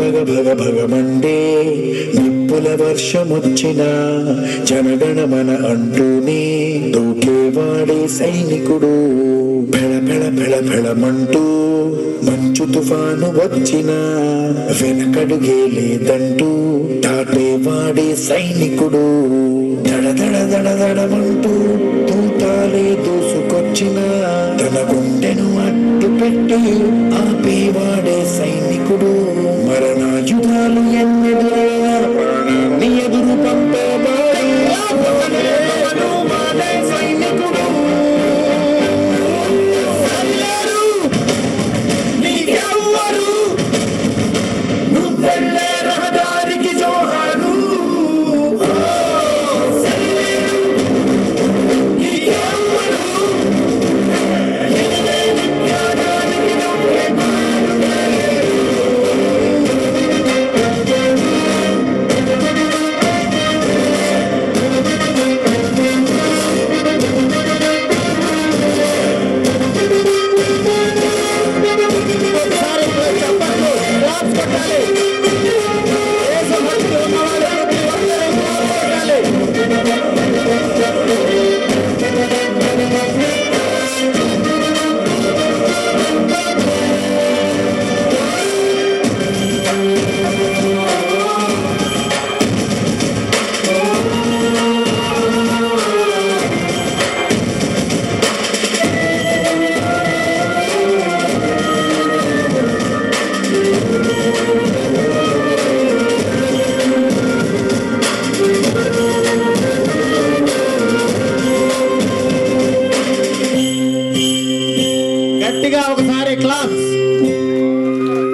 భగభగమండే నిప్పుల వర్షమొచ్చిన జనగణమన అంటూనే దూకేవాడే సైనికుడు. బెళ బెళ బెళ బెళమంటూ మంచు తుఫాను వచ్చిన వెనకడుగే లేదంటూ దాటేవాడే సైనికుడు. దడ దడ దడ దడమంటూ తూటాలే దూసుకొచ్చిన తన గుండెను అడ్డు పెట్టి ఆపేవాడే సైనికుడు. మరణాయుధాలు ఎన్నెదురైనా ప్రాణాన్ని ఎదురు పంపేవాడే సైనికుడు. నీకెవ్వరు నువ్వెళ్ళే రహదారికి జోహారు.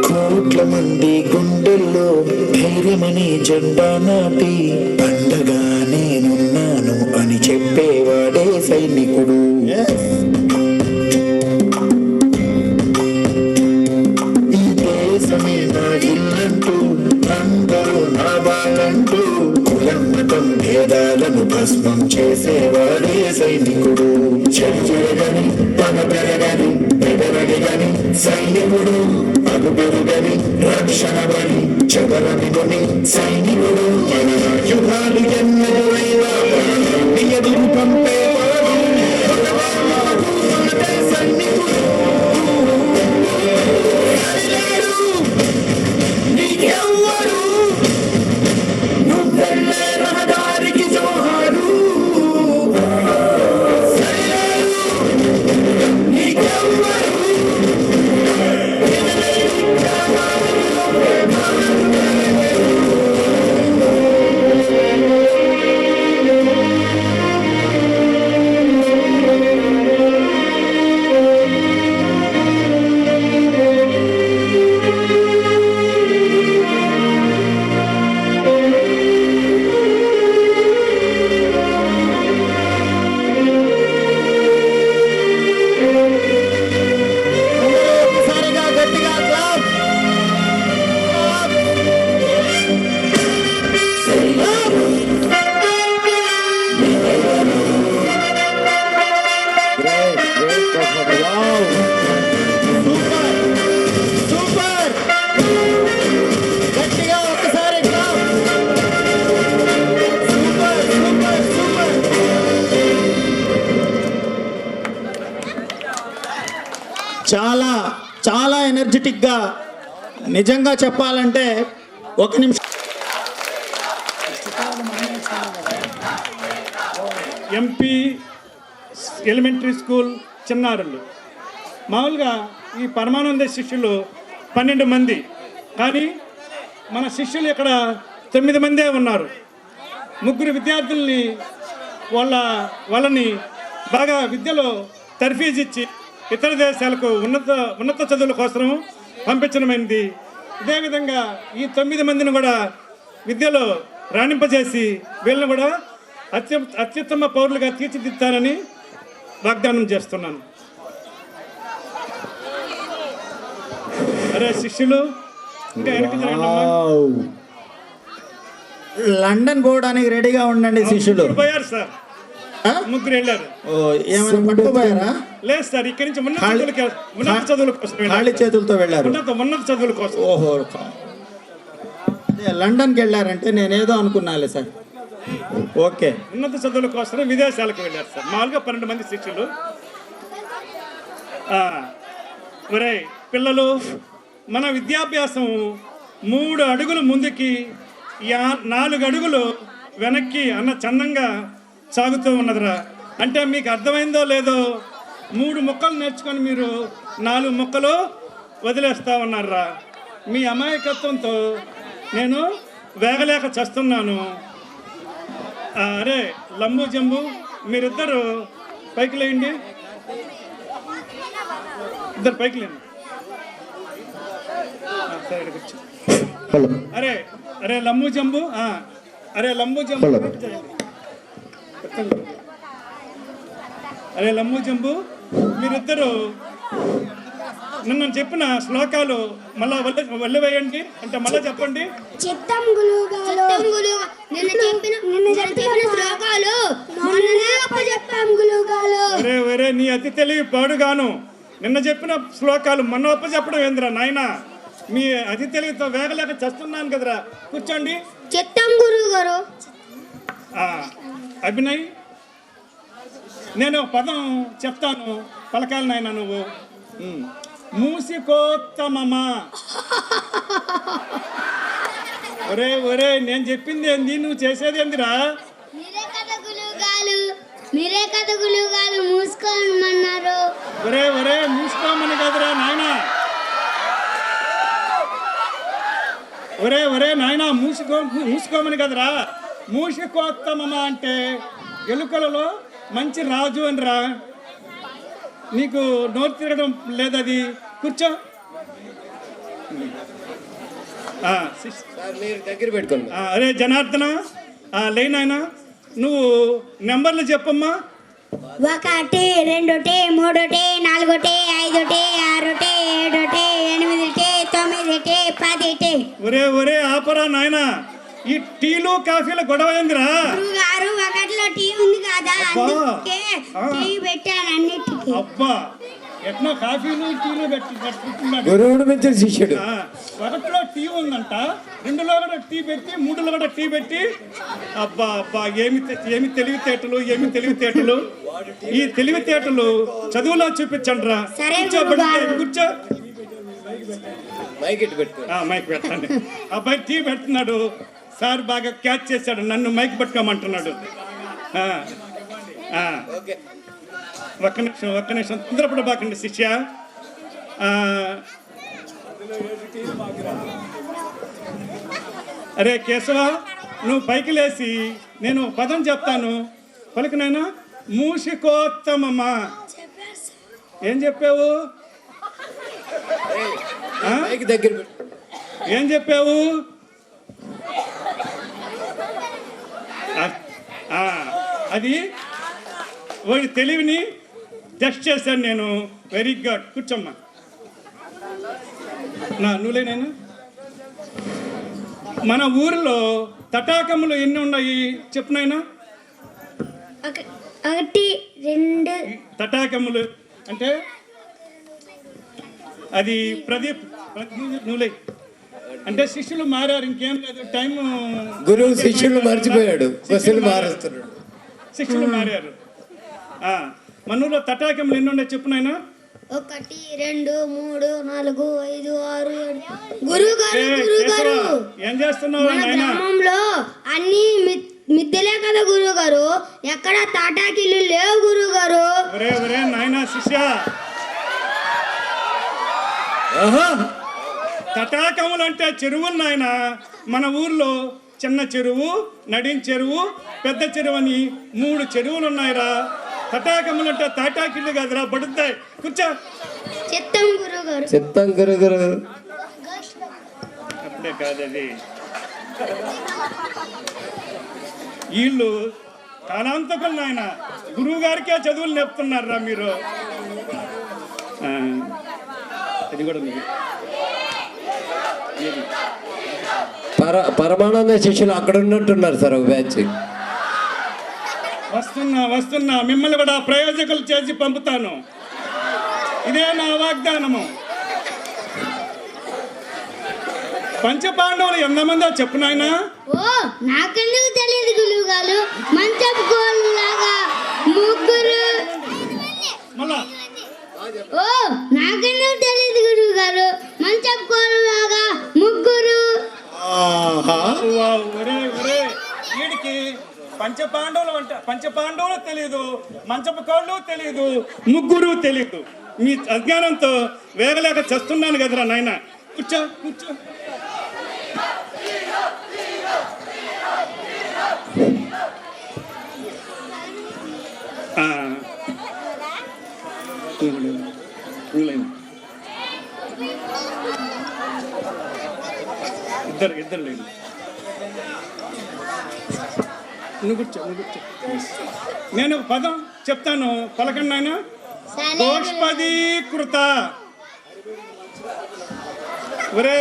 కోట్ల మంది గుండెల్లో ధైర్యమని జెండా నాటి పండగా నేనున్నాను అని చెప్పేవాడే సైనికుడు. ఈ దేశమే నా ఇల్లంటూ అందరూ నా వాళ్ళంటూ కులం మతం భేదాలను భస్మం చేసేవాడే సైనికుడు. చెరుగని పగ పెరగని పెదరడిగని సైనికుడు. పగు పెరుగని రక్షణ బలి చెదరని సైనికుడు. మరణాయుధాలు ఎన్నెదురైనా ప్రాణాన్ని ఎదురు పంపేవాడు సైనికుడు. నీకెవ్వరు నువ్వెళ్ళే రహదారికి జోహారు. చాలా చాలా ఎనర్జెటిక్గా నిజంగా చెప్పాలంటే ఒక నిమిషం ఎంపీ ఎలిమెంటరీ స్కూల్ చిన్నారులు. మామూలుగా ఈ పరమానంద శిష్యులు 12 మంది, కానీ మన శిష్యులు ఇక్కడ 9 మందే ఉన్నారు. 3 విద్యార్థుల్ని వాళ్ళని బాగా విద్యలో తర్ఫీజ్ ఇచ్చి ఇతర దేశాలకు ఉన్నత చదువుల కోసం పంపించడమైంది. ఇదేవిధంగా ఈ 9 మందిని కూడా విద్యలో రాణింపజేసి వీళ్ళని కూడా అత్యుత్తమ పౌరులుగా తీర్చిదిద్దారని వాగ్దానం చేస్తున్నాను. అరే శిష్యులు ఇంకా వెనక్కి జరగండమ్మా. లండన్ పోవడానికి రెడీగా ఉండండి శిష్యులు. ముగ్గురు పోయారు సార్, ఆ? ముగ్గురు వెళ్ళారు. ఓ, ఏమైనా పట్టుకుపోయారా? లేదు సార్, ఇక్కడి నుంచి ఉన్నత ఖాళీ- చదువుల కోసం వెళ్ళారు. ఖాళీ చేతులతో వెళ్ళారు. ఉన్నత చదువుల కోసం. ఓహో, అదే లండన్కి వెళ్ళారంటే నేనేదో అనుకున్నాలే సార్. ఓకే. ఉన్నత చదువుల కోసం విదేశాలకు వెళ్ళారు సార్. మామూలుగా 12 మంది శిష్యులు. ఒరే పిల్లలు, మన విద్యాభ్యాసం 3 అడుగులు ముందుకి 4 అడుగులు వెనక్కి అన్న చందంగా సాగుతూ ఉన్నదిరా. అంటే మీకు అర్థమైందో లేదో, 3 ముక్కలు నేర్చుకొని మీరు 4 ముక్కలు వదిలేస్తా ఉన్నారా. మీ అమాయకత్వంతో నేను వేగలేక చస్తున్నాను. అరే లంబు జంబు, మీరిద్దరు పైకి లేండి, ఇద్దరు పైకి లేండి. సరే కూర్చో. హలో అరే అరే లంబు జంబు, అరే లంబు జంబు, అరే లంబు జంబు, మీరిద్దరు నిన్న చెప్పిన శ్లోకాలు మళ్ళా వెళ్ళవేయండి. అంటే మళ్ళా చెప్పండి. చిత్తం గులుగాలు నిన్న చెప్పిన శ్లోకాలు మొన్ననే అప్పచెప్పాం గులుగాలు. ఒరే నీ అతి తెలివి పాడుగాను. నిన్న చెప్పిన శ్లోకాలు మొన్న చెప్పడం ఏందిరా నాయనా. మీ అతి తెలివితో వేగలేక చేస్తున్నాను కదరా. కూర్చోండి. చిత్తం గురువు గారు. అభినయ్, నేను పదం చెప్తాను, పలకాలి నాయనా నువ్వు. మూసికోత్తమమా. ఒరే నేను చెప్పింది ఏంది, నువ్వు చేసేది ఏందిరా. మీరే కథ గులుగాలు మూసుకోమన్నారు. ఒరే మూసుకోమని కదరా నాయనా. ఒరే నాయనా, మూసుకోమని కదరా. మూసికోత్తమమా అంటే ఎలుకలలో మంచి రాజు అనిరా. నీకు నోరు తిరగడం లేదది. కూర్చో. దగ్గర పెట్టుకోండి. అరే జనార్దన, లైన్ ఆయన నువ్వు నెంబర్లు చెప్పమ్మా. 1 2 3 4 5 6 7 8 9 10. ఒరే ఆపరా నాయనా. ఈ టీలు కాఫీల గొడవ ఏందిరా. గురుగారు ఒకటిలో టీ ఉంది కదా, అందుకే టీ పెట్టాను అన్నిటికీ. అబ్బా, ఎట్లా కాఫీలు టీలు పెట్టుకున్నాడు. గురువుడు మించిన శిష్యుడు. ఒకటిలో టీ ఉందంట, 2లో కూడా టీ పెట్టి, 3లో కూడా టీ పెట్టి. అబ్బా ఏమి తెలివితేటలు. ఈ తెలివితేటలు చదువులో చూపించండి రా. సరే కూర్చో. మైక్ ఇటు పెట్టుకో. మైక్ పెట్టండి. అబ్బాయి టీ పెడుతున్నాడు. సార్ బాగా క్యాచ్ చేశాడు, నన్ను మైక్ పట్టుకోమంటున్నాడు. ఒక్క నిమిషం తొందరపడబాకండి శిష్య. అరే కేశవ, నువ్వు పైకి లేచి నేను పదం చెప్తాను, పలుకునైనా. మూషికోత్తమమ్మా. ఏం చెప్పావు? మైక్ దగ్గర పెట్టు. ఏం చెప్పావు? అది వాడి తెలివిని టెస్ట్ చేశాను నేను. Very good. కూర్చోమ్మా. నువ్వులేనైనా. మన ఊరిలో తటాకములు ఎన్ని ఉన్నాయి చెప్పునైనా. 1 2 తటాకములు అంటే అది ప్రదీప్ నువ్వులే. అంటే శిష్యులు మారారు, ఇంకేం లేదు. టైం గురువు శిష్యులు మర్చిపోయాడు, బస్సులు మారుస్తున్నాడు. శిష్యులు మారారు. మన ఊళ్ళో తటాకములు ఎన్ని ఉన్నాయి చెప్పునైనా. 1 2 3 4 5 6 7. గురుగారు ఏం చేస్తున్నావు మన నాయనా? గ్రామంలో అన్ని మిద్దెలే కదా గురుగారు, ఎక్కడ తాటాకిల్లు లేవు గురుగారు. ఒరే నాయనా శిష్య, తటాకములు అంటే చెరువులు నాయన. మన ఊర్లో చిన్న చెరువు, నడిం చెరువు, పెద్ద చెరువు అని 3 చెరువులు ఉన్నాయిరా. తటాకములు అంటే తాటాకిళ్ళు కాదురా, పడుతాయి. కూర్చో. చిత్తం గురుగారు. చిత్తం గురుగారు. అప్పుడే కాదది. వీళ్ళు కాలాంతకులు నాయన. గురువు గారికే చదువులు నేర్పుతున్నారా మీరు. అది కూడా పరమానంద శిష్యులు అక్కడ ఉన్నట్టున్నారు సార్ ఒక బ్యాచ్. వస్తున్నా మిమ్మల్ని కూడా ప్రయోజకులు చేసి పంపుతాను. ఇదే నా వాగ్దానము. పంచపాండవులు ఎంతమందో చెప్పు నాయనా. ఓ నాకెందుకు తెలియదు గురువు గారు. మంచపు కోళ్ళలాగా ముగ్గురు. మళ్ళా ఓ నాకెందుకు తెలియదు గురువు గారు. మంచపు కోళ్ళలాగా ముగ్గురు. ఆహా. ఒరే వీడికి పంచపాండవులు తెలియదు, మంచపు కోళ్ళు తెలియదు, ముగ్గురు తెలియదు. మీ అజ్ఞానంతో వేగలేక చేస్తున్నాను కదరా నాయన. కూర్చో. ఇద్దరు లేదు. నువ్వు కూర్చో. నేను ఒక పదం చెప్తాను, పలకండి నాయన. గోష్పదీకృత. ఒరే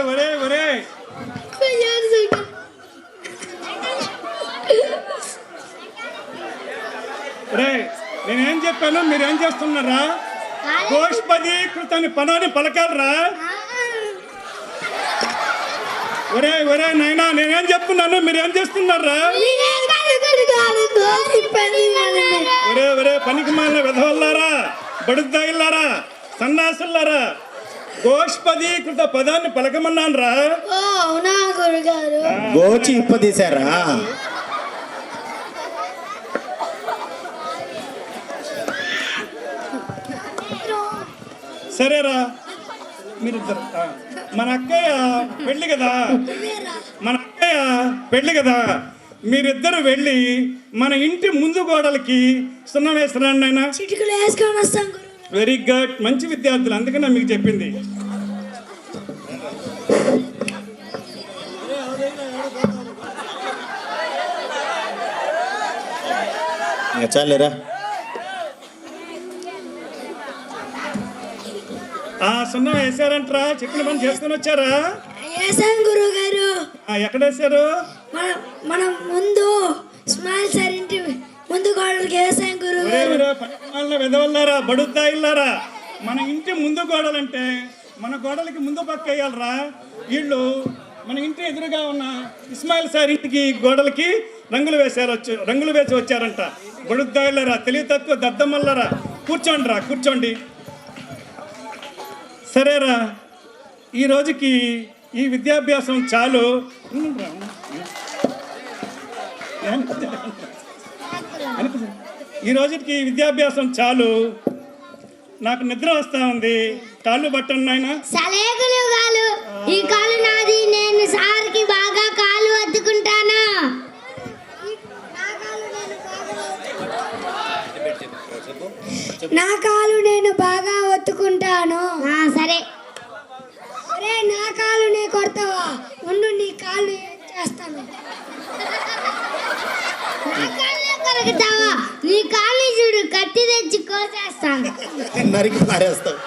నేనేం చెప్పాను, మీరేం చేస్తున్నారా? గోష్పదీకృత అని పదాన్ని పలకాలరా? ఒరే నాయనా, నేనేం చెప్తున్నాను, మీరేం చేస్తున్నారా? ఒరే పనికి మాలిన విధవల్లారా, బడుద్దాయిల్లారా, సన్నాసుల్లారా, గోష్పదీకృత పదాన్ని పలకమన్నాను రా. అవునా గురుగారు? గోచి ఇప్పదీశారా? సరేరా మీరిద్దరు. మన అక్కయ్య పెళ్ళి కదా, మీరిద్దరు వెళ్ళి మన ఇంటి ముందు గోడలకి సున్నం వేస్తున్నాను నాయన. చిటికలు వేసుకొని వస్తాం. వెరీ గుడ్, మంచి విద్యార్థులు, అందుకనే మీకు చెప్పింది. చాలేరా. సున్నం వేసారంటరా? చెప్పిన పని చేసుకుని వచ్చారా? వేసాం గురువు గారు. ఎక్కడ వేసారు? మనం ముందు స్మైల్ సార్ ఇంటి ముందు గోడలకి వేసాం గురువు గారు. వెదవల్లారా, బడుద్దాయిల్లారా, మన ఇంటి ముందు గోడలంటే మన గోడలకి ముందు పక్క వేయాలరా. వీళ్ళు మన ఇంటి ఎదురుగా ఉన్న ఇస్మాయిల్ సార్ ఇంటికి గోడలకి రంగులు వేసి వచ్చారంట. బడుద్దాయిల్లారా, తెలివి తక్కువ దద్దమల్లారా. కూర్చోండి. సరేరా, ఈ రోజుకి ఈ విద్యాభ్యాసం చాలు. ఈ రోజుకి ఈ విద్యాభ్యాసం చాలు. నాకు నిద్ర వస్తా ఉంది, కాళ్ళు పట్టండి నాయన. సలేగులు గాలు, ఈ కాలు నాది, నేను సార్కి బాగా కాలు అద్దుకుంటాను. నా కాలు నేను బాగా ఒత్తుకుంటాను. సరే. నా కాలు నీ కొడతావా? ఉండు, నీ కాలు చేస్తాను. కొరకుతావా? నీ కాలు చూడు, కత్తి తెచ్చి కోసేస్తాను. నరికి పారేస్తావు.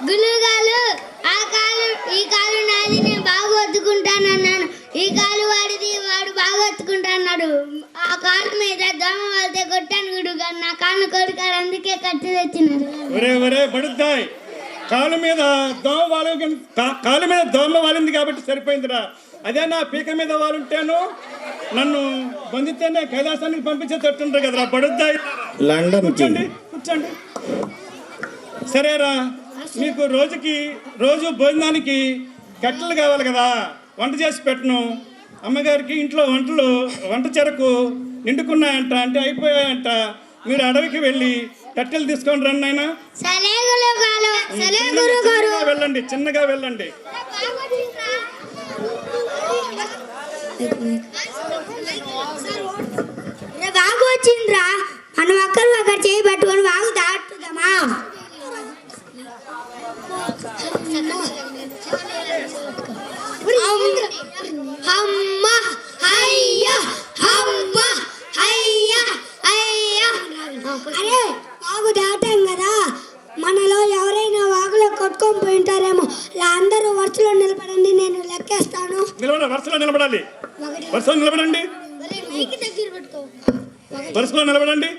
గులుగాలు, ఈ కాలు నాది, నేను బాగా ఒత్తుకుంటాను అన్నాను. ఈ కాలు వాడిది, వాడు బాగా ఒత్తుకుంటాడు. ఆ కాలు మీద దోమ వాళ్తే కొట్టాను గుడుగా. నా కాలు కొడుకాడు, అందుకే కత్తి తెచ్చినారు. బడుద్దాయి, కాలు మీద దోమ వాలింది కాబట్టి సరిపోయిందిరా. అదే నా పీక మీద వాలుంటేను నన్ను బంధితేనే కైలాసానికి పంపించేటట్టుంటారు కదరా. బడుద్దాయి, లండన్ కూర్చోండి. సరేరా, మీకు రోజు భోజనానికి కట్టెలు కావాలి కదా, వంట చేసి పెట్టను. అమ్మగారికి ఇంట్లో వంట చెరకు నిండుకున్నాయంట, అంటే అయిపోయాయంట. మీరు అడవికి వెళ్ళి కట్టెలు తీసుకొని రండి నాయన. చిన్నగా వెళ్ళండి. బాగా వచ్చిందిరా. మనం అక్కడ చేయి పట్టుకొని బాగు దాటుదామా? అరే బాగు దాటాం కదా, మన వరుసలో నిలబడాలి. వరుసలో నిలబడండి. వరుసలో నిలబడండి.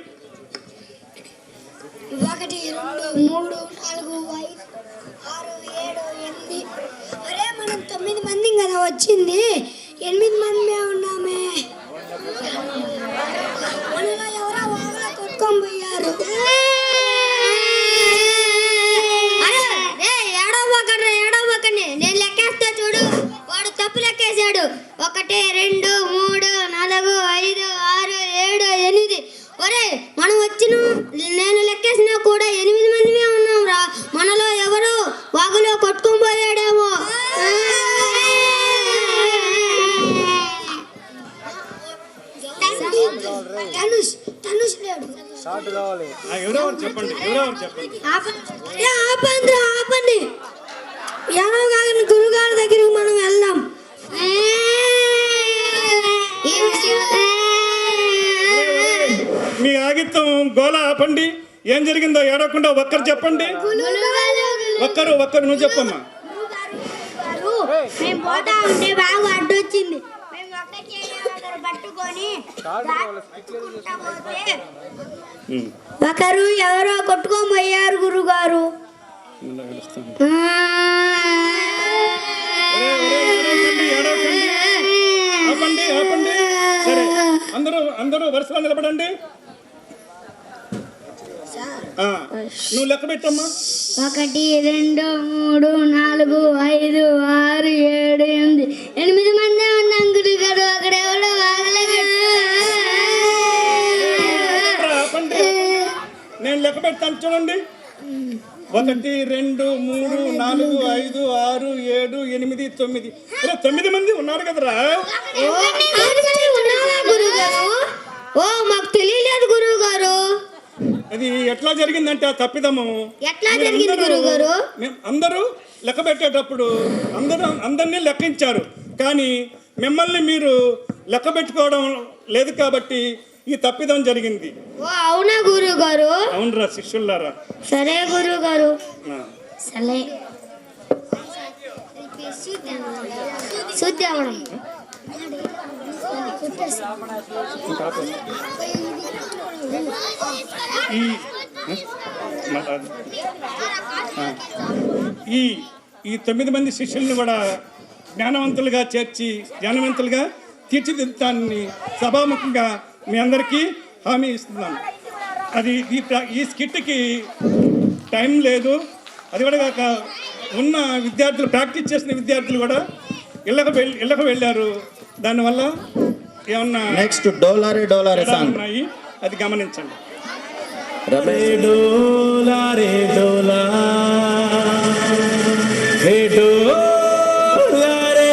1 2 3 4 5 6 7 8. అరే మనం 9 మంది కదా వచ్చింది, 8 మంది ఉన్నామే. మనలో ఎవరో వాగలో కొట్టుకొని పోయారు. ఏడవకండి, నేను లెక్కేస్తా చూడు. వాడు తప్పు లెక్కేశాడు. 1 2 3 4 5 6 7 8. ఒరే మనం వచ్చిన నేను లెక్కేసినా కూడా 8 మందిమే ఉన్నాం రా. మనలో ఎవరు వాగులో కొట్టుకొని పోయాడేమో. తనుష్ లేడు. చెప్పండి. ఆపండి. ఏమో కాదని గురుగారి దగ్గరికి మనం వెళ్దాం. మీ ఆగిత్యం గోల ఆపండి. ఏం జరిగిందో ఏడవకుండా ఒక్కరు చెప్పండి. ఒక్కరు నువ్వు చెప్పమ్మా. మేము పోతా ఉంటే బాగా అడ్డొచ్చింది. మేము పట్టుకొని ఒకరు ఎవరో కొట్టుకొని పోయారు గురుగారు. ఆపండి. సరే, అందరూ వరుసలో నిలబడండి. నువ్వు లెక్క పెట్టమ్మా. 1 2 3 4 5 6 7 8 మంది ఉన్నాం గురుగారు. అక్కడ ఎవడో ఆపండి. నేను లెక్క పెడతాను చూడండి. 1 2 3 4 5 6 7 8 9. 9 మంది ఉన్నారు కదరా. ఓ మాకు తెలియలేదు గురువు గారు. అది ఎట్లా జరిగిందంటే ఆ తప్పిదము ఎట్లా జరిగింది గురువు గారు? అందరూ లెక్క పెట్టేటప్పుడు అందరినీ లెక్కించారు, కానీ మిమ్మల్ని మీరు లెక్క పెట్టుకోవడం లేదు కాబట్టి ఈ తప్పిదం జరిగింది. ఓ అవునా గురువు గారు? అవునరా శిష్యులారా. సరే గురువు గారు. సరే చూద్దాం. ఈ 9 మంది శిష్యుల్ని కూడా జ్ఞానవంతులుగా తీర్చిదిద్దాన్ని సభాముఖంగా మీ అందరికీ హామీ ఇస్తున్నాను. అది ఈ స్కిట్కి టైం లేదు. అది కూడా కాక ఉన్న విద్యార్థులు, ప్రాక్టీస్ చేసిన విద్యార్థులు కూడా ఇళ్ళకు వెళ్ళారు. దానివల్ల ఏమన్నా నెక్స్ట్ డోలారే సాంగ్ ఉన్నాయి, అది గమనించండి. డోలా రే డోలా రే డోలా రే.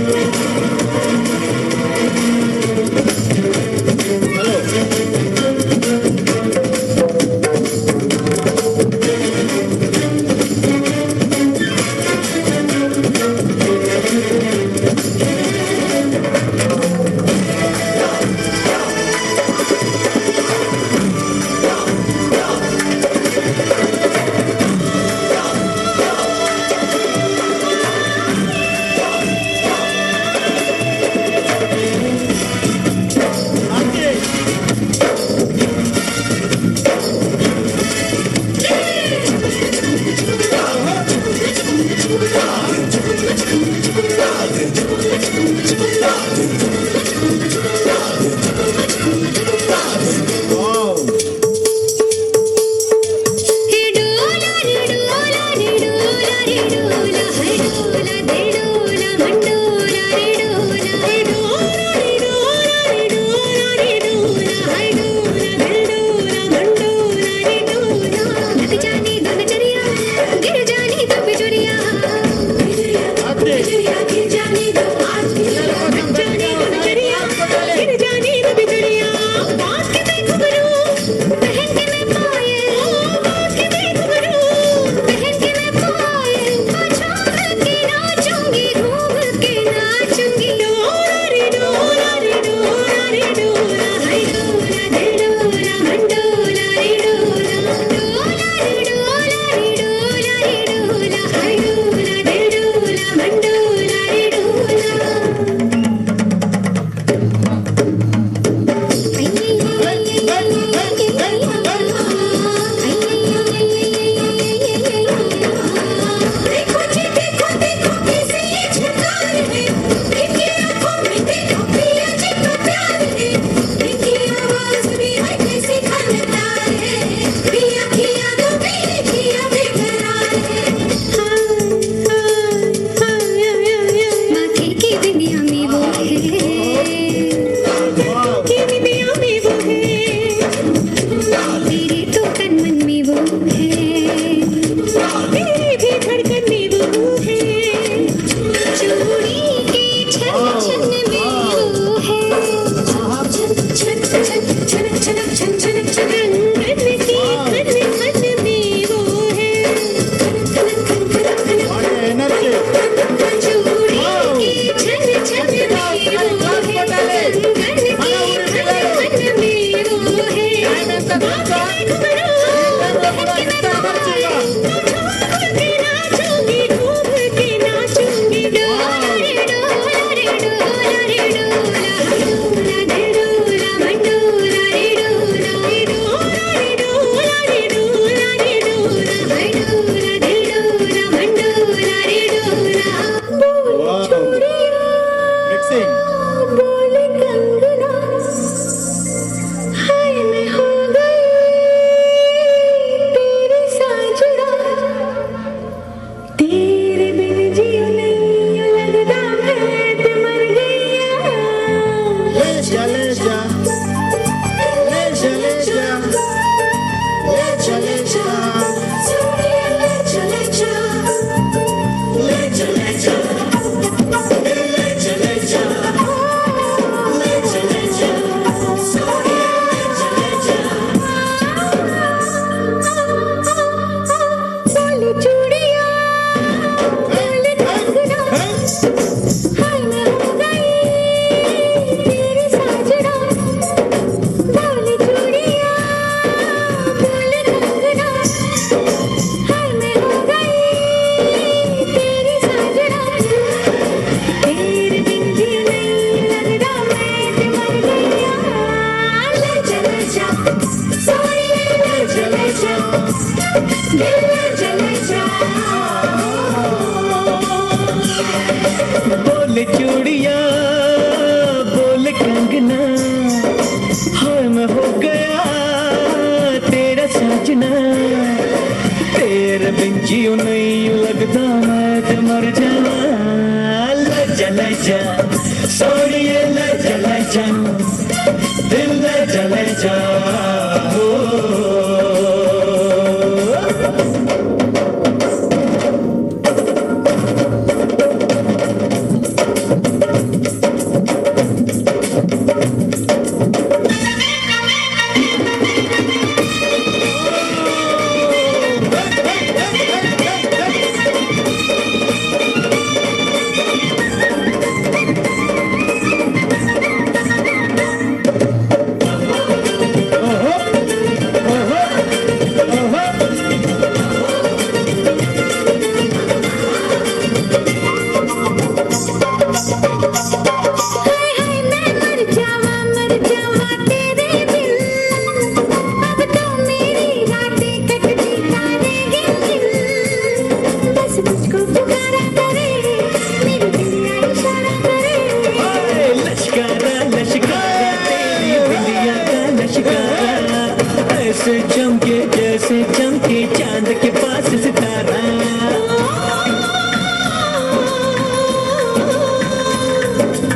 Hey! మిక్సింగ్ बोले चूड़िया बोले कंगना, हाय मैं हो गया तेरा साजना। तेरे बिन जियो नहीं लगता मैं तो मर जाना। लजा लजा सोनिए लजा लजा, दिल लजा लजा। ऐसे चमके जैसे चमके चांद के पास सितारा।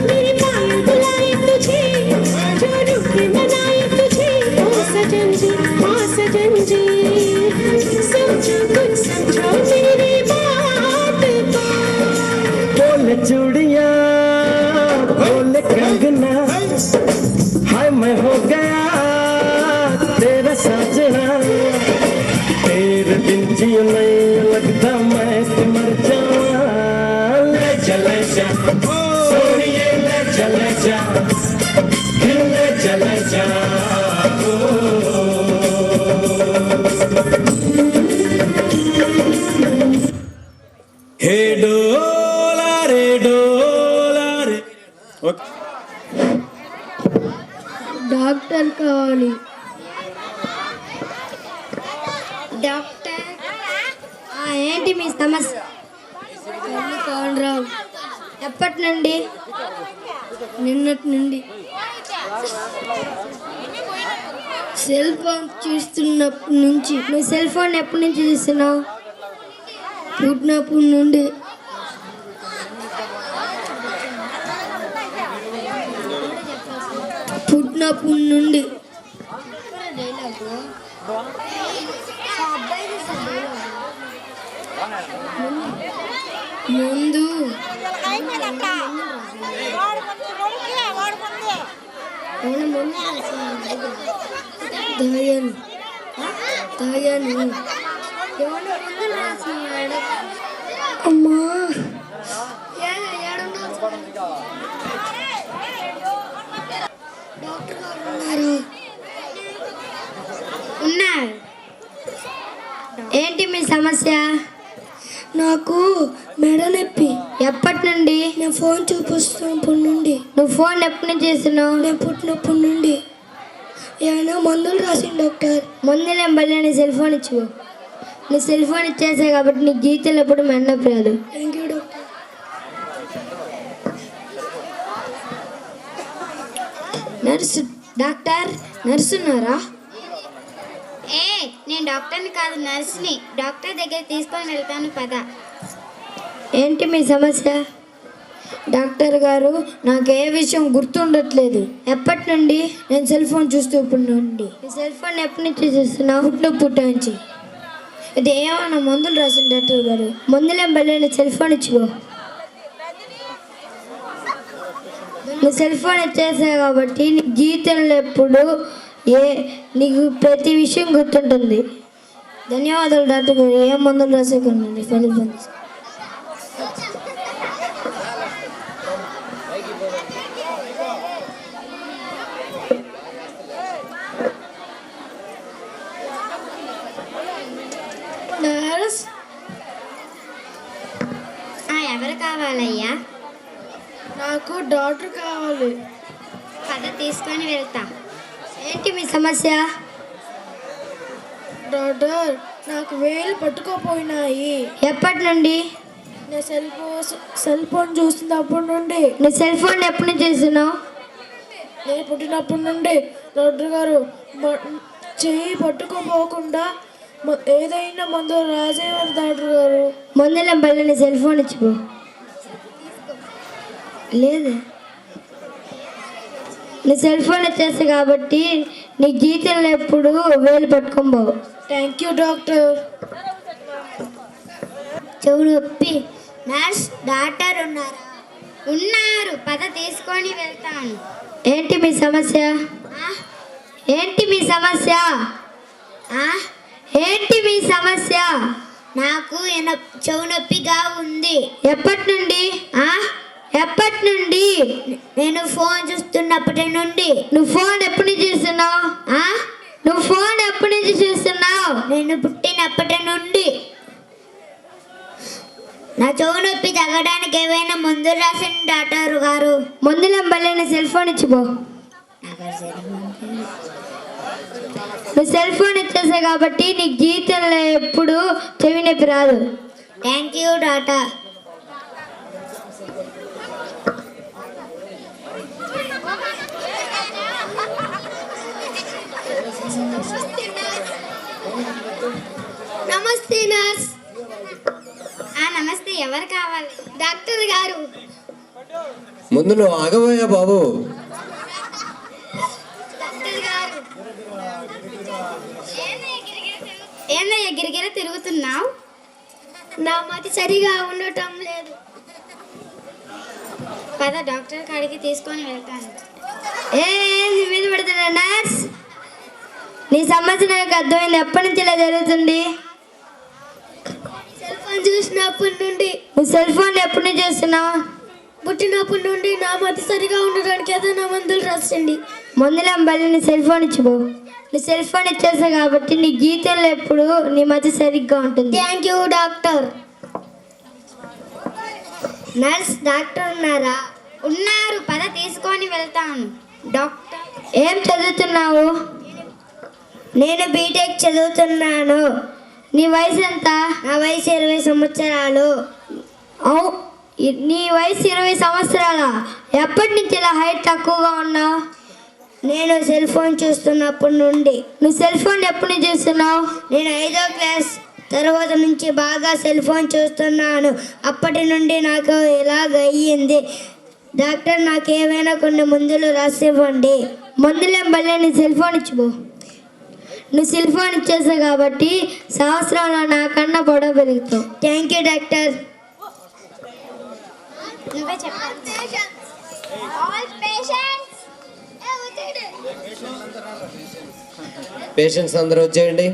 मेरी माया बुलाए तुझे, जो रुके मनाए तुझे। ओ सजन जी, ओ सजन जी, समझो कुछ समझो मेरी बात को। बोले चूड़िया बोले कंगना, हाय मैं हो गया तेरा साजना। तेरे बिन जियो नहीं लगता मैं तो मर जाऊं। लजा लजा सोनिए लजा लजा, दिल लजा लजा। हे डोला रे डोला रे। డాక్టర్ కావాలి. డాక్టర్ ఏంటి మీ సమస్య? కళ్ళు కానరావు. ఎప్పటి నుండి? నిన్నటి నుండి. సెల్ ఫోన్ చూస్తున్నప్పటి నుంచి. నువ్వు సెల్ ఫోన్ ఎప్పటి నుంచి చూస్తున్నావు? పుట్టినప్పటి నుండి. పుట్టినప్పటి నుండి. ముందు తాగాను. అమ్మా డాక్టర్ గారు ఉన్నారు. ఉన్నారు. ఏంటి మీ సమస్య? నాకు మెడ నొప్పి. ఎప్పటి నుండి? నేను ఫోన్ చూపిస్తున్నప్పటి నుండి. నువ్వు ఫోన్ ఎప్పటి నుంచి చేస్తున్నావు? నేను పుట్టినప్పటి నుండి. ఏమైనా మందులు రాసింది డాక్టర్? మందులు ఏం బలి నీ సెల్ ఫోన్ ఇచ్చుకో. నీ సెల్ ఫోన్ ఇచ్చేసా కాబట్టి నీకు జీవితంలో ఎప్పుడు మెడ నొప్పి రాదు. Thank you doctor. Nurse doctor నర్సున్నారా? నేను డాక్టర్ని కాదు, నర్సుని. డాక్టర్ దగ్గర తీసుకొని వెళ్తాను పద. ఏంటి మీ సమస్య? డాక్టర్ గారు, నాకు ఏ విషయం గుర్తుండట్లేదు. ఎప్పటి నుండి? నేను సెల్ ఫోన్ చూస్తూ ఇప్పుడు నుండి. సెల్ ఫోన్ ఎప్పటి నుంచి చూస్తున్నావు? పుట్ట నుంచి. ఇది ఏమన్నా మందులు రాసిన డాక్టర్ గారు? మందులేం బయలు, సెల్ ఫోన్ ఇచ్చిపో. నువ్వు సెల్ ఫోన్ ఇచ్చేసావు కాబట్టి నీకు జీవితంలో ఎప్పుడు నీకు ప్రతి విషయం గుర్తుంటుంది. ధన్యవాదాలు డాక్టర్ గారు. ఏం మందులు రాసేకున్నాండి సెల్ ఫోన్. ఎవరు కావాలయ్యా? నాకు డాక్టర్ కావాలి. పద తీసుకొని వెళ్తా. ఏంటి మీ సమస్య? డాక్టర్, నాకు వేలు పట్టుకోపోయినాయి. ఎప్పటి నుండి? నేను సెల్ ఫోన్ చూస్తున్నప్పటి నుండి. నీ సెల్ ఫోన్ ఎప్పటి నుంచి చేస్తున్నావు? నేను పుట్టినప్పటి నుండి. డాక్టర్ గారు, చెయ్యి పట్టుకోపోకుండా ఏదైనా మందు రాసేవారు డాక్టర్ గారు. మందుల బల్ల నీ సెల్ ఫోన్ ఇచ్చిపో. లేదు, నీ సెల్ ఫోన్ ఇచ్చేస్తా కాబట్టి నీ జీతంలో ఎప్పుడు వేలు పట్టుకోబోవు. Thank you doctor. చెవులు నొప్పి. నర్స్ డాక్టర్ ఉన్నారా? ఉన్నారు, పద తీసుకొని వెళ్తాను. ఏంటి మీ సమస్య? ఏంటి మీ సమస్య? ఏంటి మీ సమస్య? నాకు చెవు నొప్పిగా ఉంది. ఎప్పటి నుండి? ఎప్పటి నుండి? నేను ఫోన్ చూస్తున్నప్పటి నుండి. నువ్వు ఫోన్ ఎప్పటి నుంచి చూస్తున్నావు? నువ్వు ఫోన్ ఎప్పటి నుంచి చూస్తున్నావు? నేను పుట్టినప్పటి నుండి. నా చెవు నొప్పి తగ్గడానికి ఏవైనా మందులు రాసిన డాక్టర్ గారు? మందులు బల్లైన సెల్ ఫోన్ ఇచ్చిపో. నువ్వు సెల్ ఫోన్ ఇచ్చేసా కాబట్టి నీకు జీవితంలో ఎప్పుడు చెవి నొప్పి రాదు. Thank you doctor. నమస్తే నర్స్. నమస్తే, ఎవరు కావాలి? డాక్టర్ గారు. ముందు నువ్వు ఆగబోయా బాబు. డాక్టర్ గారు, ఏందయ్యా గిరిగిర తిరుగుతున్నావు? నా మతి సరిగా ఉండటం లేదు. పద డాక్టర్ కాడికి తీసుకొని వెళ్తాను. నీ మీద పెడుతున్నా నర్స్. నీ సమస్య నాకు అర్థమైంది. ఎప్పటి నుంచి ఇలా జరుగుతుంది? సెల్ ఫోన్ చూసినప్పటి నుండి. నువ్వు సెల్ ఫోన్ ఎప్పటి నుంచి చేస్తున్నావు? పుట్టినప్పటి నుండి. నా మతి సరిగా ఉండడానికి ఏదైనా మందులు రాసండి. మందులు అంబాలి, నీ సెల్ ఫోన్ ఇచ్చిపో. నీ సెల్ ఫోన్ ఇచ్చేసా కాబట్టి నీ జీవితంలో ఎప్పుడు నీ మతి సరిగ్గా ఉంటుంది. Thank you doctor. Nurse doctor ఉన్నారా? ఉన్నారు, పద తీసుకొని వెళ్తాను. డాక్టర్, ఏం చదువుతున్నావు? నేను బీటెక్ చదువుతున్నాను. నీ వయసు ఎంత? నా వయసు 20 సంవత్సరాలు. నీ వయసు 20 సంవత్సరాలా? ఎప్పటి నుంచి ఇలా హైట్ తక్కువగా ఉన్నావు? నేను సెల్ ఫోన్ చూస్తున్నప్పటి నుండి. నువ్వు సెల్ ఫోన్ ఎప్పటి నుంచి చూస్తున్నావు? నేను 5వ క్లాస్ తర్వాత నుంచి బాగా సెల్ ఫోన్ చూస్తున్నాను. అప్పటి నుండి నాకు ఇలాగ అయ్యింది. డాక్టర్, నాకు ఏమైనా కొన్ని మందులు రాసివ్వండి. మందులేం బల్లే, నీ సెల్ ఫోన్ ఇచ్చిపో. నువ్వు సెల్ ఫోన్ ఇచ్చేసావు కాబట్టి సంవత్సరంలో నాకన్నా పొడవు పెరుగుతావు. Thank you doctor. నువ్వే చెప్పాలి. పేషెంట్స్ అందరూ వచ్చేయండి.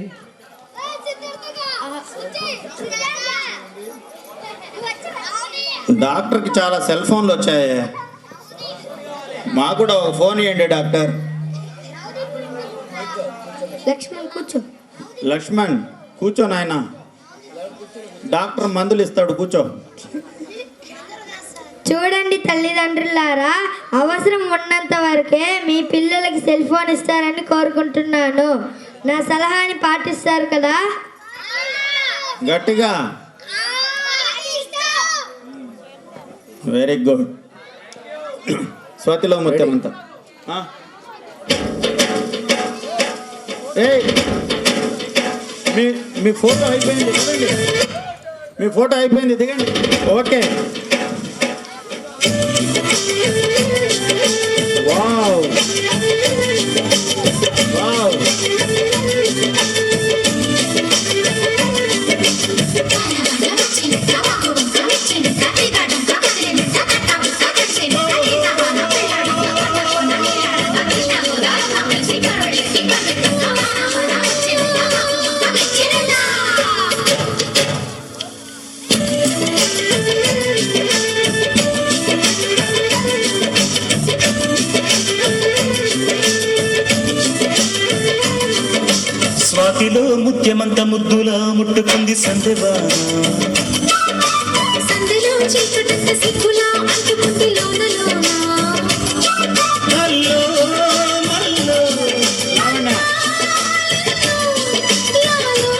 డాక్టర్కి చాలా సెల్ ఫోన్లు వచ్చాయి. మాకు కూడా ఒక ఫోన్ ఇవ్వండి డాక్టర్. లక్ష్మణ్ కూర్చో. లక్ష్మణ్ కూర్చో నాయన. డాక్టర్ మందులు ఇస్తాడు, కూర్చో. చూడండి తల్లిదండ్రులారా, అవసరం ఉన్నంత వరకే మీ పిల్లలకి సెల్ ఫోన్ ఇస్తారని కోరుకుంటున్నాను. నా సలహాని పాటిస్తారు కదా? గట్టిగా. Very good. స్వాతిలో ముత్యం అంతా. ఏయ్, మీ ఫోటో అయిపోయింది, దిగండి. మీ ఫోటో అయిపోయింది, దిగండి. ఓకే. Wow wow. స్వాతిలో ముత్యమంత ముద్దులా ముట్టుకుంది సందెవాన. సందులో చీకటంత సిగ్గులా అంటుకుంది లోన లోన. మల్లో మల్లో లాలో, లాలో.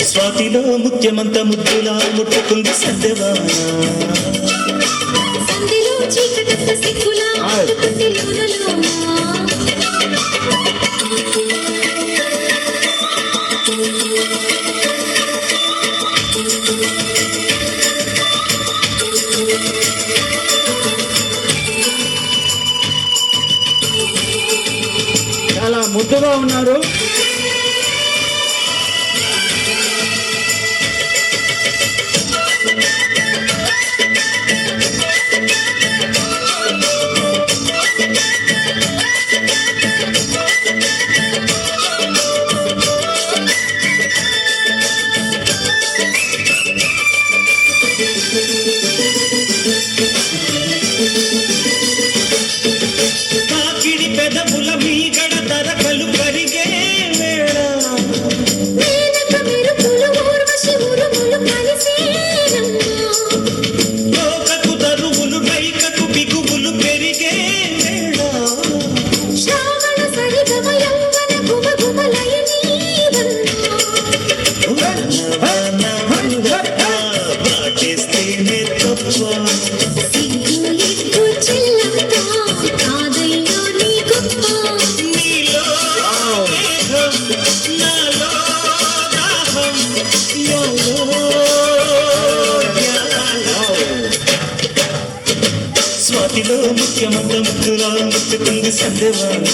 స్వాతిలో ముత్యమంత ముద్దులా ముట్టుకుంది సందెవాన. సందులో చీకటంత సిగ్గులా అంటుకుంది లోన లోన. చాలా ముద్దుగా ఉన్నారు. కాకిడి పెదవుల మీగడ తరకలు కరిగే వేళ. మేనక మెరుపులు ఊర్వశి ఉరుములు కలిసేనమ్మా. లోకకు తరువులు రైకకు బిగువులు పెరిగే వేళ. శ్రావణ సరిగమ యౌవన గుమ గుమలయనీవన్నా. పాటిస్తేనే తప్ప. సిగ్గు ఎగ్గు చిల్లంతా కాదయ్యో నీ గొప్ప. నీలో మేఘం, నాలో దాహం, యాలో యాలో. స్వాతిలో ముఖ్యమంత ముద్దులా ముట్టుకుంది సందెవాన.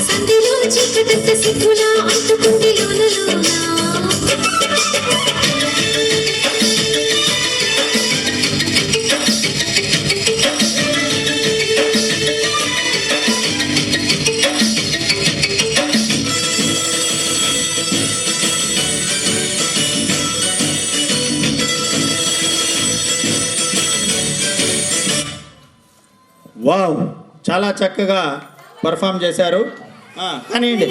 సంధిలో చీకటంత సిగ్గులా అంటుకుంది లోన లోన. వావ్, చాలా చక్కగా పర్ఫామ్ చేశారు. కానివ్వండి.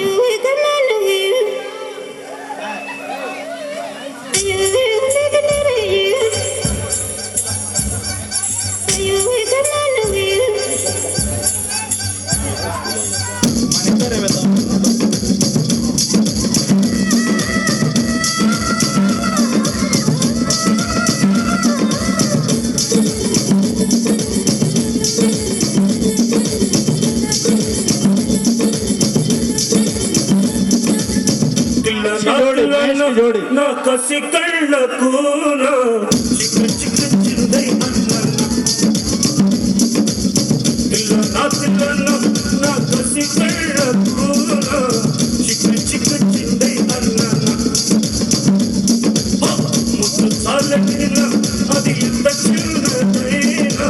జోడి. నా కసి కళ్ళకు చిక్క చిక్క చిందై అన్న. నా పిల్లలు నా కసి కళ్ళకు చిక్క చిక్క చిందై అన్న. ముద్దు చాలకిన అది ఎంత చిన్నదైనా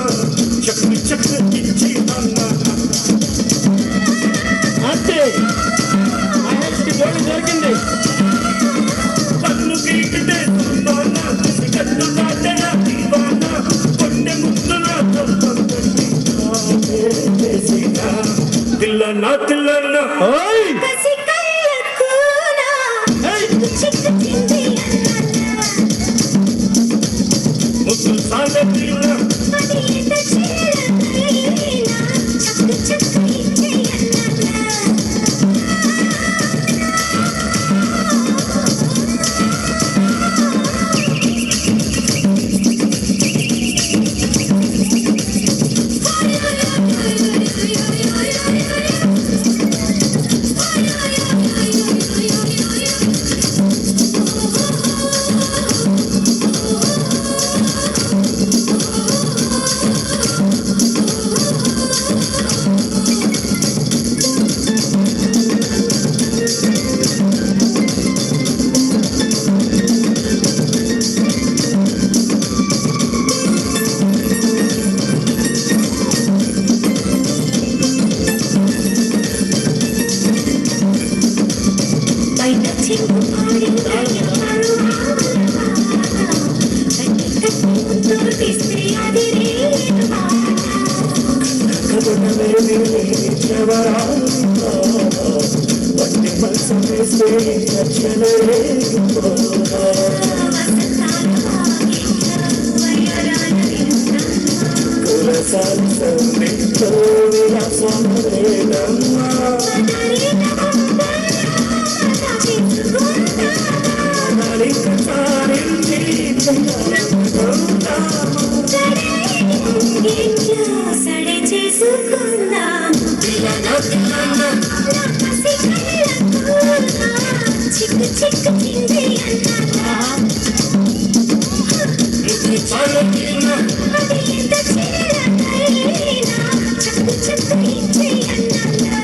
చక్క చక్క ఇచ్చి అన్న. అంతే, మహేష్కి జోడి దొరికింది. కన్ను గీకితే సంతాన కన్ను దాటన దీవాన కొండె ముద్దున తిల్లన్నా తిల్లన్నా. ఓయ్, కసి కళ్ళకునా చిక్కు చింది అన్నా. ముద్దు సాల తిల్ల చేసే రచనలే కులసాల సందితో విలాసం లేదమ్మా ప్రణాళిక సారించి సడే చేసుకున్నా చిక్కు చిక్కు చింది అన్నా అది ఎంత చిన్నదైనా చక్కు చక్కు ఇంచి అన్నా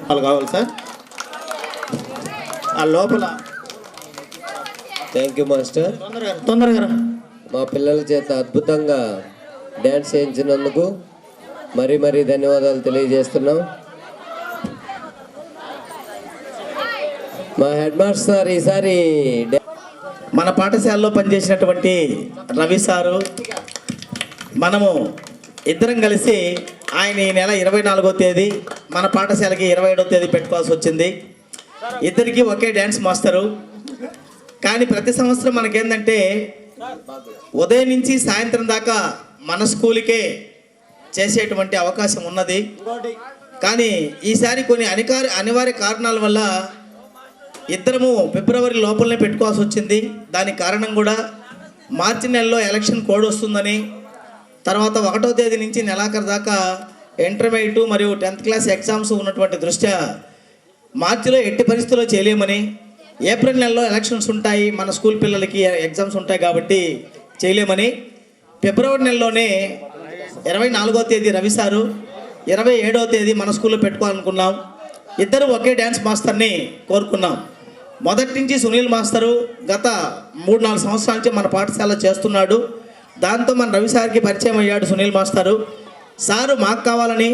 వాళ్ళు కావాలి సార్ ఆ లోపల థ్యాంక్ యూ మాస్టర్. తొందరగా రా. మా పిల్లల చేత అద్భుతంగా డ్యాన్స్ చేయించినందుకు మరీ మరీ ధన్యవాదాలు తెలియజేస్తున్నాం. మా హెడ్ మాస్టర్ ఈసారి మన పాఠశాలలో పనిచేసినటువంటి రవి సారు మనము ఇద్దరం కలిసి ఆయన ఈ నెల 24వ తేదీ మన పాఠశాలకి 27వ తేదీ పెట్టుకోవాల్సి వచ్చింది. ఇద్దరికి ఒకే డ్యాన్స్ మాస్టరు. కానీ ప్రతి సంవత్సరం మనకేందంటే ఉదయం నుంచి సాయంత్రం దాకా మన స్కూల్కే చేసేటువంటి అవకాశం ఉన్నది. కానీ ఈసారి కొన్ని అనివార్య కారణాల వల్ల ఇద్దరము ఫిబ్రవరి లోపలనే పెట్టుకోవాల్సి వచ్చింది. దానికి కారణం కూడా మార్చి నెలలో ఎలక్షన్ కోడ్ వస్తుందని, తర్వాత 1వ తేదీ నుంచి నెలాఖరు దాకా ఇంటర్మీడియట్ మరియు 10th క్లాస్ ఎగ్జామ్స్ ఉన్నటువంటి దృష్ట్యా మార్చిలో ఎట్టి పరిస్థితుల్లో చేయలేమని, ఏప్రిల్ నెలలో ఎలక్షన్స్ ఉంటాయి, మన స్కూల్ పిల్లలకి ఎగ్జామ్స్ ఉంటాయి కాబట్టి చేయలేమని ఫిబ్రవరి నెలలోనే 24వ తేదీ రవి సారు, 27వ తేదీ మన స్కూల్లో పెట్టుకోవాలనుకున్నాం. ఇద్దరు ఒకే డ్యాన్స్ మాస్టర్ని కోరుకున్నాం. మొదటి నుంచి సునీల్ మాస్టరు గత 3-4 సంవత్సరాల నుంచి మన పాఠశాల చేస్తున్నాడు. దాంతో మన రవి సార్కి పరిచయం అయ్యాడు సునీల్ మాస్టరు. సారు మాకు కావాలని,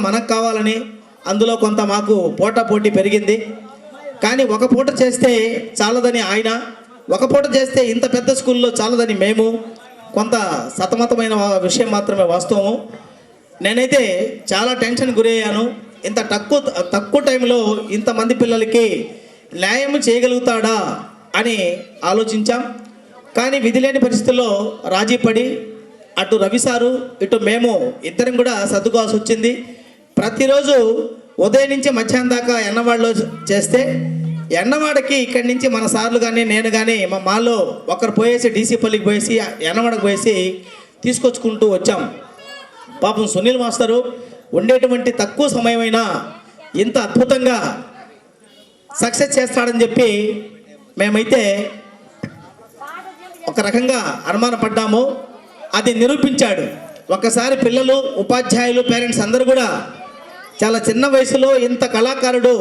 మనకు కావాలని అందులో కొంత మాకు పోటాపోటీ పెరిగింది. కానీ ఒక పూట చేస్తే చాలదని ఆయన, ఒక పూట చేస్తే ఇంత పెద్ద స్కూల్లో చాలదని మేము, కొంత సతమతమైన విషయం మాత్రమే వాస్తవము. నేనైతే చాలా టెన్షన్ గురయ్యాను. ఇంత తక్కువ టైంలో ఇంతమంది పిల్లలకి న్యాయం చేయగలుగుతాడా అని ఆలోచించాం. కానీ విధి లేని పరిస్థితుల్లో రాజీ పడి అటు రవి సారు ఇటు మేము ఇద్దరం కూడా సర్దుకోవాల్సి వచ్చింది. ప్రతిరోజు ఉదయం నుంచి మధ్యాహ్నం దాకా ఎన్నవాడలో చేస్తే ఎన్నవాడకి ఇక్కడి నుంచి మన సార్లు కానీ నేను కానీ మా మాలో ఒకరు పోయేసి డీసీపల్లికి పోయేసి ఎన్నవాడకు పోయేసి తీసుకొచ్చుకుంటూ వచ్చాం. పాపం సునీల్ మాస్టరు ఉండేటువంటి తక్కువ సమయమైనా ఇంత అద్భుతంగా సక్సెస్ చేస్తాడని చెప్పి మేమైతే ఒక రకంగా అనుమానపడ్డాము. అది నిరూపించాడు. ఒక్కసారి పిల్లలు, ఉపాధ్యాయులు, పేరెంట్స్ అందరూ కూడా చాలా చిన్న వయసులో ఇంత కళాకారుడు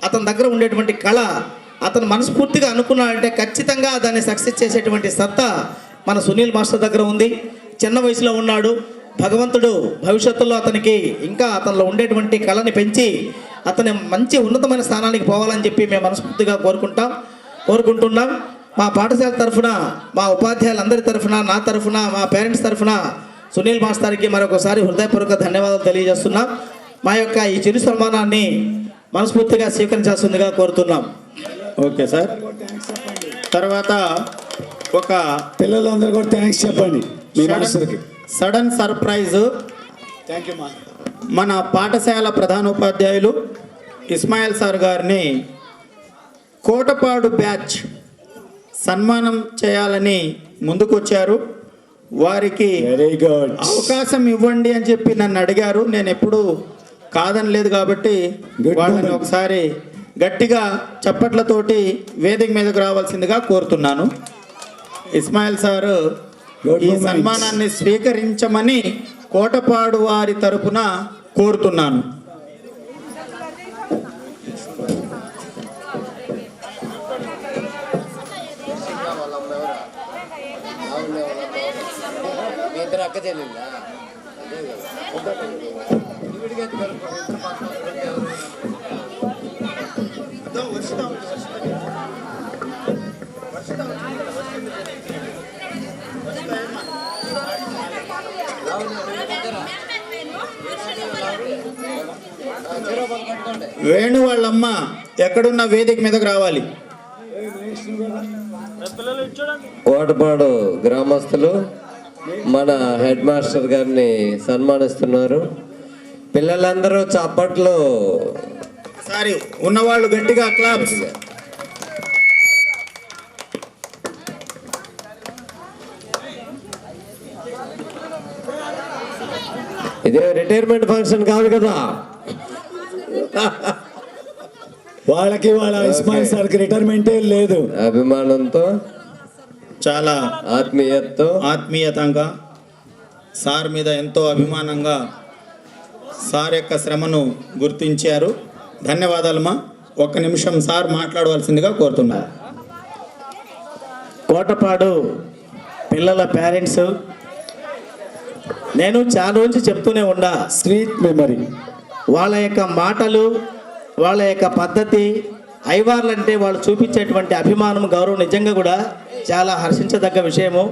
అతని దగ్గర ఉండేటువంటి కళ అతను మనస్ఫూర్తిగా అనుకున్నాడంటే ఖచ్చితంగా దాన్ని సక్సెస్ చేసేటువంటి సత్తా మన సునీల్ మాస్టర్ దగ్గర ఉంది. చిన్న వయసులో ఉన్నాడు. భగవంతుడు భవిష్యత్తులో అతనికి ఇంకా అతనిలో ఉండేటువంటి కళని పెంచి అతని మంచి ఉన్నతమైన స్థానానికి పోవాలని చెప్పి మేము మనస్ఫూర్తిగా కోరుకుంటున్నాం. మా పాఠశాల తరఫున, మా ఉపాధ్యాయులందరి తరఫున, నా తరఫున, మా పేరెంట్స్ తరఫున సునీల్ మాస్టర్కి మరొకసారి హృదయపూర్వక ధన్యవాదాలు తెలియజేస్తున్నాం. మా యొక్క ఈ చిరు సన్మానాన్ని మనస్ఫూర్తిగా స్వీకరించాల్సిందిగా కోరుతున్నాం. Okay sir. తర్వాత ఒక పిల్లలందరూ కూడా థ్యాంక్స్ చెప్పండి మీ మాస్టర్కి. Sudden surprise. థ్యాంక్ యూ మా. మన పాఠశాల ప్రధానోపాధ్యాయులు ఇస్మాయిల్ సార్ గారిని కోటపాడు బ్యాచ్ సన్మానం చేయాలని ముందుకొచ్చారు. వారికి వెరీ గుడ్. అవకాశం ఇవ్వండి అని చెప్పి నన్ను అడిగారు. నేను ఎప్పుడూ కాదనలేదు కాబట్టి వాళ్ళని ఒకసారి గట్టిగా చప్పట్లతోటి వేదిక మీదకు రావాల్సిందిగా కోరుతున్నాను. ఇస్మాయిల్ సారు ఈ సన్మానాన్ని స్వీకరించమని కోటపాడు వారి తరపున కోరుతున్నాను. మీ ఇద్దరు అక్క చెల్లెళ్ళా? వేణు వాళ్ళమ్మ ఎక్కడున్న వేదిక మీదకి రావాలి. కోటపాడు గ్రామస్తులు మన హెడ్ మాస్టర్ గారిని సన్మానిస్తున్నారు. పిల్లలందరూ చప్పట్లు. సారీ ఉన్నవాళ్ళు గట్టిగా క్లాప్స్. ఇదే రిటైర్మెంట్ ఫంక్షన్ కాదు కదా. వాళ్ళకి వాళ్ళ ఇస్మాయిల్ సార్కి రిటైర్మెంటే లేదు. అభిమానంతో చాలా ఆత్మీయతంగా సార్ మీద ఎంతో అభిమానంగా సార్ యొక్క శ్రమను గుర్తించారు. ధన్యవాదాలమ్మా. ఒక్క నిమిషం సార్ మాట్లాడవలసిందిగా కోరుతున్నారు. కోటపాడు పిల్లల పేరెంట్స్, నేను చాలా రోజు చెప్తూనే ఉన్నా, స్వీట్ మెమరీ. వాళ్ళ యొక్క మాటలు, వాళ్ళ యొక్క పద్ధతి, ఐవార్లంటే వాళ్ళు చూపించేటువంటి అభిమానం, గౌరవం నిజంగా కూడా చాలా హర్షించదగ్గ విషయము.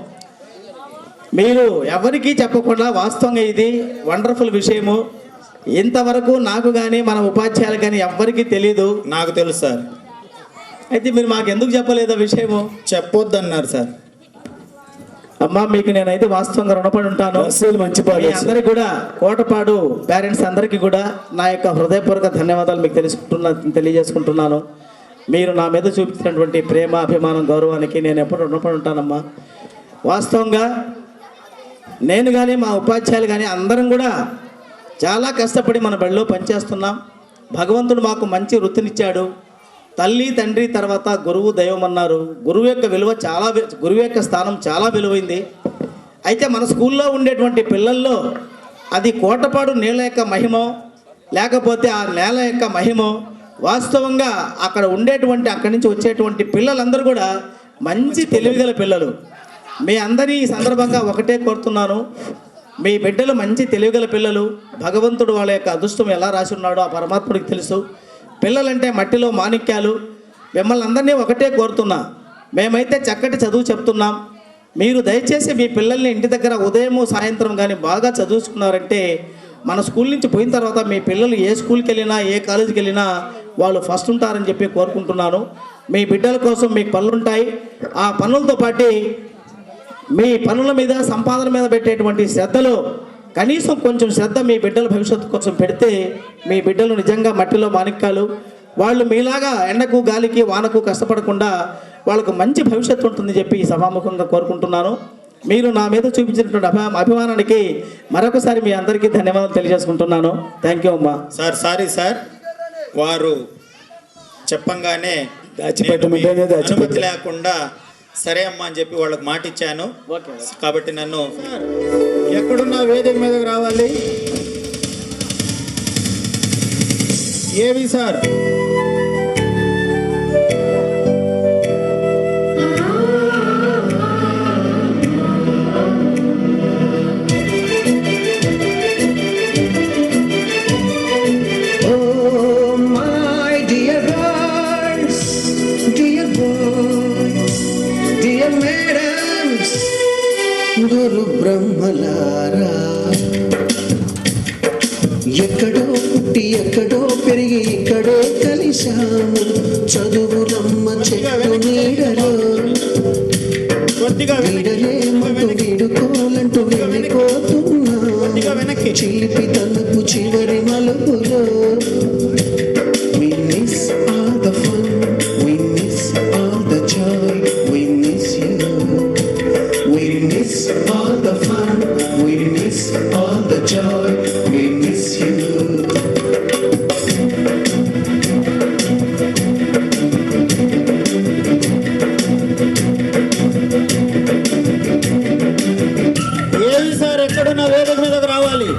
మీరు ఎవరికీ చెప్పకుండా వాస్తవంగా ఇది వండర్ఫుల్ విషయము. ఇంతవరకు నాకు కానీ మన ఉపాధ్యాయులు కానీ ఎవ్వరికీ తెలీదు. నాకు తెలుసు సార్. అయితే మీరు మాకు ఎందుకు చెప్పలేదు విషయము? చెప్పొద్దన్నారు సార్. అమ్మా, మీకు నేనైతే వాస్తవంగా రుణపడి ఉంటాను. మంచి మీ అందరికీ కూడా, కోటపాడు పేరెంట్స్ అందరికీ కూడా నా యొక్క హృదయపూర్వక ధన్యవాదాలు మీకు తెలియజేసుకుంటున్నాను. మీరు నా మీద చూపించినటువంటి ప్రేమ, అభిమానం, గౌరవానికి నేను ఎప్పుడు రుణపడి ఉంటానమ్మా. వాస్తవంగా నేను కానీ మా ఉపాధ్యాయులు కానీ అందరం కూడా చాలా కష్టపడి మన బడిలో పనిచేస్తున్నాం. భగవంతుడు మాకు మంచి వృత్తినిచ్చాడు. తల్లి తండ్రి తర్వాత గురువు దైవం అన్నారు. గురువు యొక్క విలువ గురువు యొక్క స్థానం చాలా విలువైంది. అయితే మన స్కూల్లో ఉండేటువంటి పిల్లల్లో అది కోటపాడు నేల యొక్క మహిమో లేకపోతే ఆ నేల యొక్క మహిమో, వాస్తవంగా అక్కడ ఉండేటువంటి, అక్కడి నుంచి వచ్చేటువంటి పిల్లలందరూ కూడా మంచి తెలివిగల పిల్లలు. మీ అందరి ఈ సందర్భంగా ఒకటే కోరుతున్నాను, మీ బిడ్డలు మంచి తెలివిగల పిల్లలు. భగవంతుడు వాళ్ళ యొక్క అదృష్టం ఎలా రాసి ఉన్నాడో ఆ పరమాత్ముడికి తెలుసు. పిల్లలంటే మట్టిలో మాణిక్యాలు. మిమ్మల్ని అందరినీ ఒకటే కోరుతున్నా, మేమైతే చక్కటి చదువు చెప్తున్నాం. మీరు దయచేసి మీ పిల్లల్ని ఇంటి దగ్గర ఉదయము సాయంత్రం కానీ బాగా చదువుకున్నారంటే మన స్కూల్ నుంచి పోయిన తర్వాత మీ పిల్లలు ఏ స్కూల్కి వెళ్ళినా, ఏ కాలేజీకి వెళ్ళినా వాళ్ళు ఫస్ట్ ఉంటారని చెప్పి కోరుకుంటున్నాను. మీ బిడ్డల కోసం మీకు పనులు ఉంటాయి. ఆ పనులతో పాటు మీ పనుల మీద, సంపాదన మీద పెట్టేటువంటి శ్రద్ధలో కనీసం కొంచెం శ్రద్ధ మీ బిడ్డల భవిష్యత్తు కోసం పెడితే మీ బిడ్డలు నిజంగా మట్టిలో మాణిక్యాలు. వాళ్ళు మీలాగా ఎండకు, గాలికి, వానకు కష్టపడకుండా వాళ్ళకు మంచి భవిష్యత్తు ఉంటుందని చెప్పి సభాముఖంగా కోరుకుంటున్నాను. మీరు నా మీద చూపించినటువంటి అభిమానానికి మరొకసారి మీ అందరికీ ధన్యవాదాలు తెలియజేసుకుంటున్నాను. థ్యాంక్ యూ అమ్మా. సార్ సారీ సార్, వారు చెప్పంగానే అనుమతి లేకుండా సరే అమ్మా అని చెప్పి వాళ్ళకి మాట ఇచ్చాను. కాబట్టి నన్ను ఎక్కడున్న వేదిక మీదకి రావాలి. ఏవి సార్? గురు బ్రహ్మలారా, ఎక్కడో పుట్టి ఎక్కడో పెరిగి ఇక్కడే కలిశాము. చదువులమ్మ చెట్టు నీడలో వీడలే మంటూ వీడుకోలంటూ వెళ్ళిపోతున్నా. చిలిపి తనకు చివరి మలుపులో We miss all the fun, we miss all the joy, we miss you. We miss all the fun, we miss all the joy, we miss you. ఏవి సార్ ఎక్కడున్న వేదిక మీదకి రావాలి.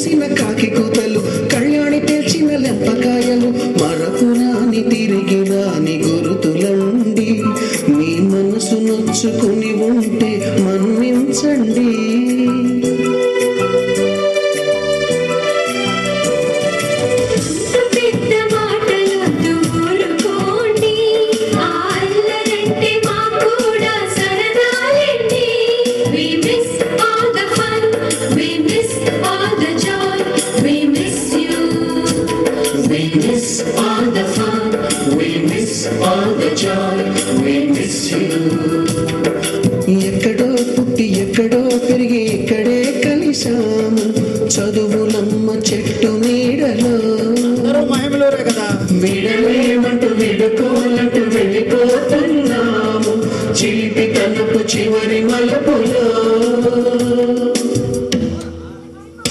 కూసిన కాకి కూతలు కళ్యాణి పేల్చిన లెంపకాయలు మరపురాని తిరిగి రాని గురుతులండి మీ మనసు నొచ్చుకుని ఉంటే మన్నించండి పెద్ద మాటలొద్దు ఊరుకోండి ఆ అల్లరంటే మాకు కూడా సరదాలండి we miss all the fun we miss all the joy we miss you We miss all the fun, we miss all the joy, we miss you. ఎక్కడో పుట్టి ఎక్కడో పెరిగి ఇక్కడే కలిశాము చదువులమ్మ చెట్టు నీడలో అందరూ మహిమలోరే కదా. విడలేమంటూ విడుకోలంటూ వెళ్ళిపోతున్నాము చిలిపి తలుపు చివరి మలుపులో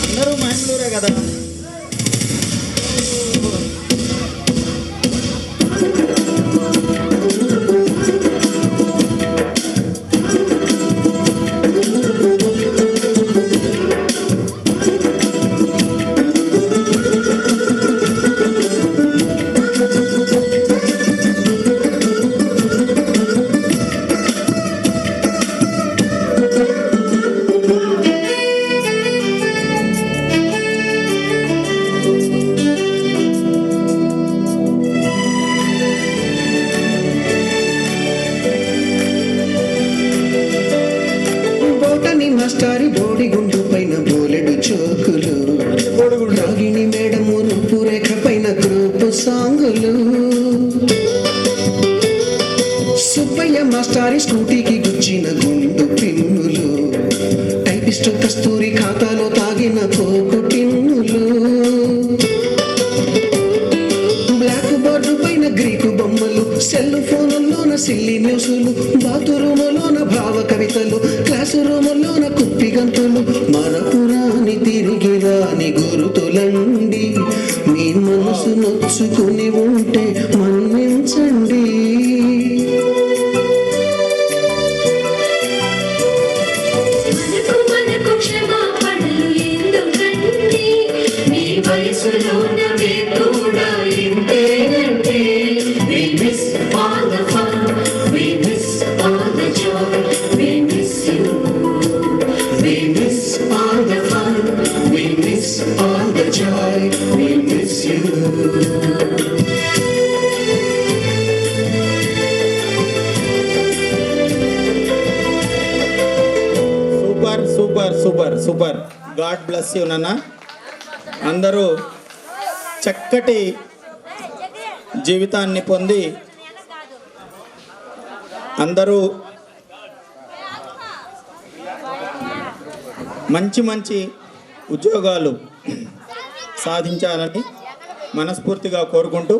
అందరూ మహిమలోరే కదా. బోటని మాస్టారి బోడిగుండు పైన బోలెడు చోకులు రాగిణి మేడము రూపు రేఖ పైన గ్రూపు సాంగులు సుబ్బయ్య మాస్టారి స్కూటీకి గుచ్చిన గుండు పిన్నులు టైపిస్టు కస్తూరి ఖాతాలో తాగిన కోకు టిన్నులు బ్లాక్ బోర్డు పైన గ్రీకు బొమ్మలు సెల్ ఫోనుల్లోన సిల్లి న్యూసులు బాతురూములోన భావ కవితలు క్లాసు రూముల్లోన కుప్పి గంతులు మరపురాని తిరిగి రాని గురుతులండి మీ మనసు నొచ్చుకుని ఉంటే మన్నించండి మనకు క్షమాపణలు ఎందుకండి మీ వయసులోన మేము కూడా ఇంతేనండి we miss all the fun we miss all the joy we miss you We miss all the fun, we miss all the joy, we miss you. Super super super super. God bless you నాన్న. అందరూ చక్కటి జీవితాన్ని పొంది అందరూ మంచి మంచి ఉద్యోగాలు సాధించాలని మనస్ఫూర్తిగా కోరుకుంటూ